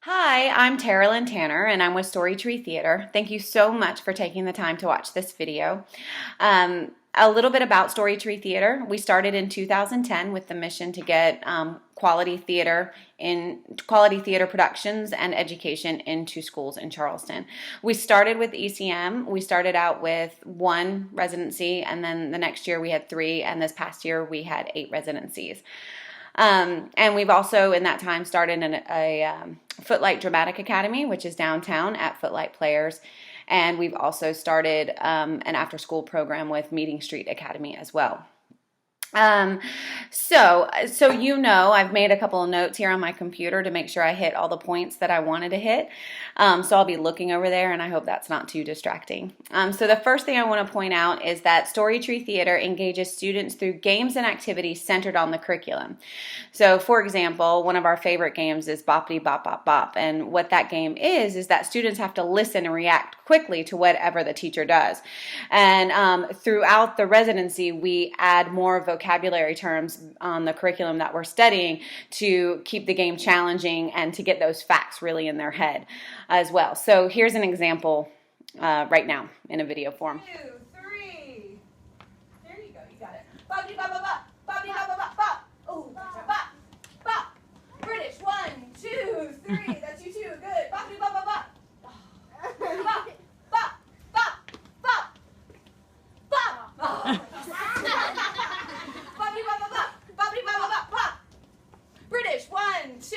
Hi, I'm Terrell Tanner, and I'm with Storytree Theatre. Thank you so much for taking the time to watch this video. A little bit about Storytree Theatre. We started in 2010 with the mission to get quality theater productions and education into schools in Charleston. We started with ECM. We started out with 1 residency, and then the next year we had 3, and this past year we had 8 residencies. And we've also, in that time, started a Footlight Dramatic Academy, which is downtown at Footlight Players. And we've also started an after-school program with Meeting Street Academy as well. So I've made a couple of notes here on my computer to make sure I hit all the points that I wanted to hit. So I'll be looking over there, and I hope that's not too distracting. So the first thing I want to point out is that Storytree Theatre engages students through games and activities centered on the curriculum. So, for example, one of our favorite games is Boppity Bop Bop Bop, and what that game is that students have to listen and react quickly to whatever the teacher does. And throughout the residency, we add more vocabulary terms on the curriculum that we're studying to keep the game challenging and to get those facts really in their head as well. So here's an example right now in a video form. 2, 3. There you go. You got it. Boppity bop bop bop. Boppity bop bop bop bop. Oh, bop bop. British. 1, 2, 3. That's you too. Good. Boppity bop bop bop. Bop bop bop bop bop. Boppity bop bop bop. Boppity bop bop bop bop. British. 1, 2,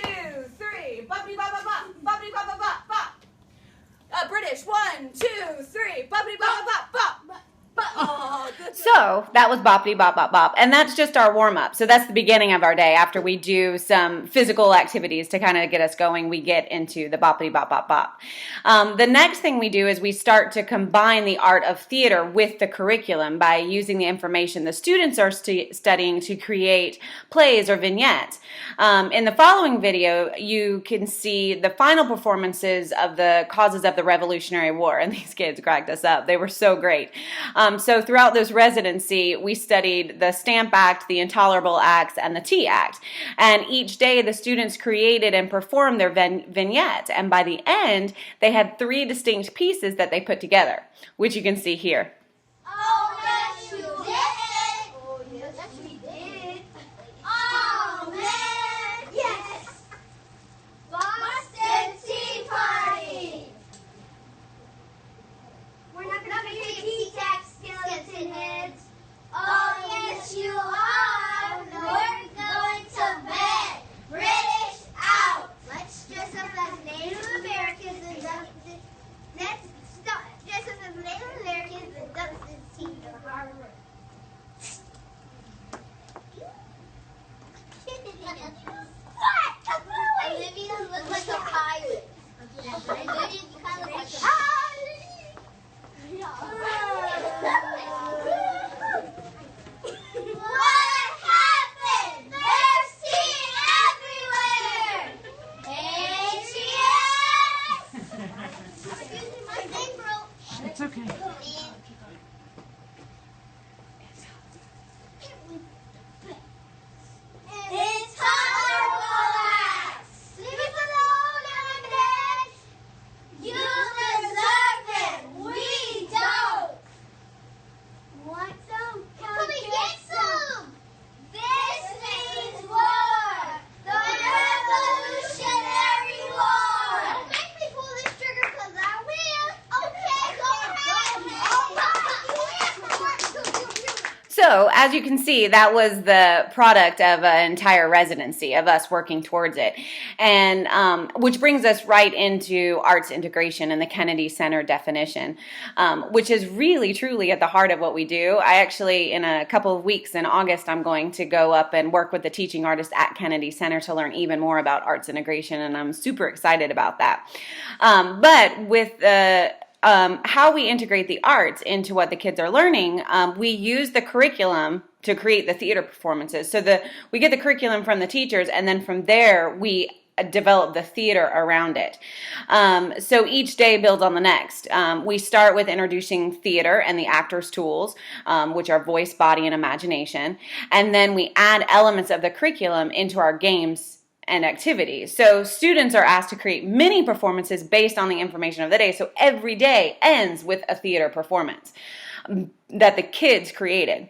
3. Boppity bop bop bop. Boppity bop bop bop bop. British. 1, 2, 3. Boppity bop bop bop bop. Oh, good. So that was Boppity Bop Bop Bop, and that's just our warm-up. So that's the beginning of our day. After we do some physical activities to kind of get us going, we get into the Boppity Bop Bop Bop. The next thing we do is we start to combine the art of theater with the curriculum by using the information the students are studying to create plays or vignettes. In the following video, you can see the final performances of the causes of the Revolutionary War, and these kids cracked us up. They were so great. So throughout this residency, we studied the Stamp Act, the Intolerable Acts, and the Tea Act. And each day, the students created and performed their vignettes. And by the end, they had 3 distinct pieces that they put together, which you can see here. Oh, yes, you did. Oh, yes, we did. Oh, man, yes. Boston Tea Party. We're not going to make tea tax skeleton heads. Oh, yes, you are. We're going to bed. British out. Let's dress up as Native Americans and let's dress up as Native Americans and duck the tea in the harbor. What? Olivia looks like a pirate. Olivia, you kind of look like a pirate. What happened? There's tea everywhere! H-E-S! Excuse me, my thing broke. It's okay. It's tolerable acts! Leave us alone, Emmett! You deserve it! We don't! Want some? Come and get some! This means war! The Revolutionary War! Don't make me pull this trigger because I will! Okay, go ahead! So, as you can see, that was the product of an entire residency, of us working towards it. And which brings us right into arts integration and the Kennedy Center definition, which is really, truly at the heart of what we do. I actually, in a couple of weeks in August, I'm going to go up and work with the teaching artist at Kennedy Center to learn even more about arts integration, and I'm super excited about that. But with the how we integrate the arts into what the kids are learning, we use the curriculum to create the theater performances. So we get the curriculum from the teachers, and then from there we develop the theater around it. So each day builds on the next. We start with introducing theater and the actor's tools, which are voice, body, and imagination. And then we add elements of the curriculum into our games and activities. So students are asked to create mini performances based on the information of the day. So every day ends with a theater performance that the kids created.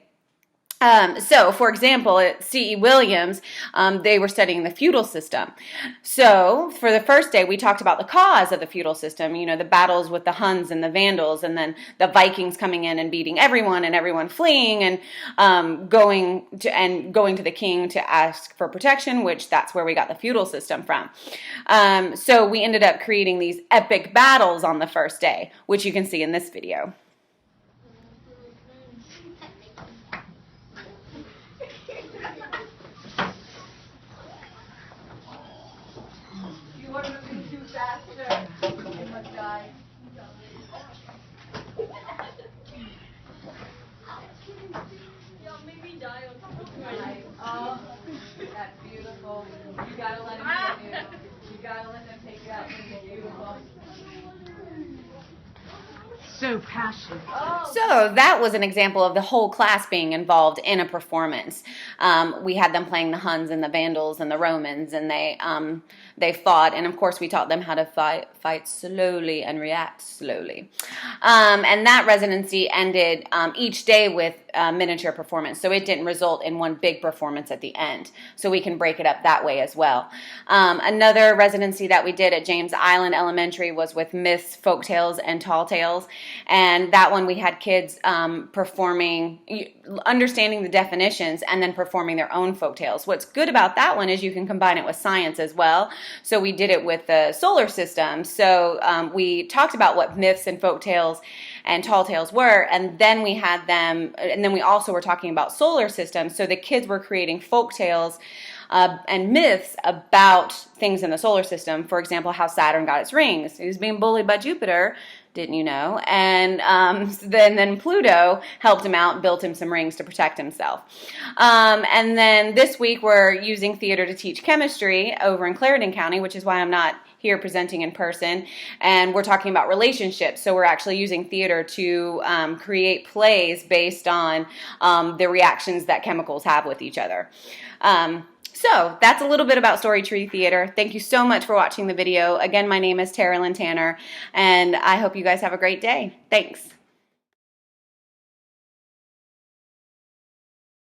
So, for example, at C.E. Williams, they were studying the feudal system. So, for the first day, we talked about the cause of the feudal system, you know, the battles with the Huns and the Vandals, and then the Vikings coming in and beating everyone, and everyone fleeing, and going to the king to ask for protection, which that's where we got the feudal system from. So, we ended up creating these epic battles on the first day, which you can see in this video. Oh, that's beautiful. You gotta let him take it. You gotta let them take it out. It's beautiful. So passionate. So that was an example of the whole class being involved in a performance. We had them playing the Huns and the Vandals and the Romans, and they fought. And of course, we taught them how to fight slowly and react slowly. And that residency ended each day with a miniature performance. So it didn't result in one big performance at the end. So we can break it up that way as well. Another residency that we did at James Island Elementary was with myths, folktales, and tall tales. And that one we had kids performing, understanding the definitions, and then performing their own folktales. What's good about that one is you can combine it with science as well. So we did it with the solar system. So we talked about what myths and folktales and tall tales were, and then we had them, and then we also were talking about solar systems. So the kids were creating folktales and myths about things in the solar system. For example, how Saturn got its rings. He was being bullied by Jupiter, didn't you know? And then Pluto helped him out, built him some rings to protect himself. And then this week we're using theater to teach chemistry over in Clarendon County, which is why I'm not here presenting in person, and we're talking about relationships. So we're actually using theater to create plays based on the reactions that chemicals have with each other. So that's a little bit about Storytree Theater. Thank you so much for watching the video. Again, my name is Tara Lynn Tanner, and I hope you guys have a great day. Thanks.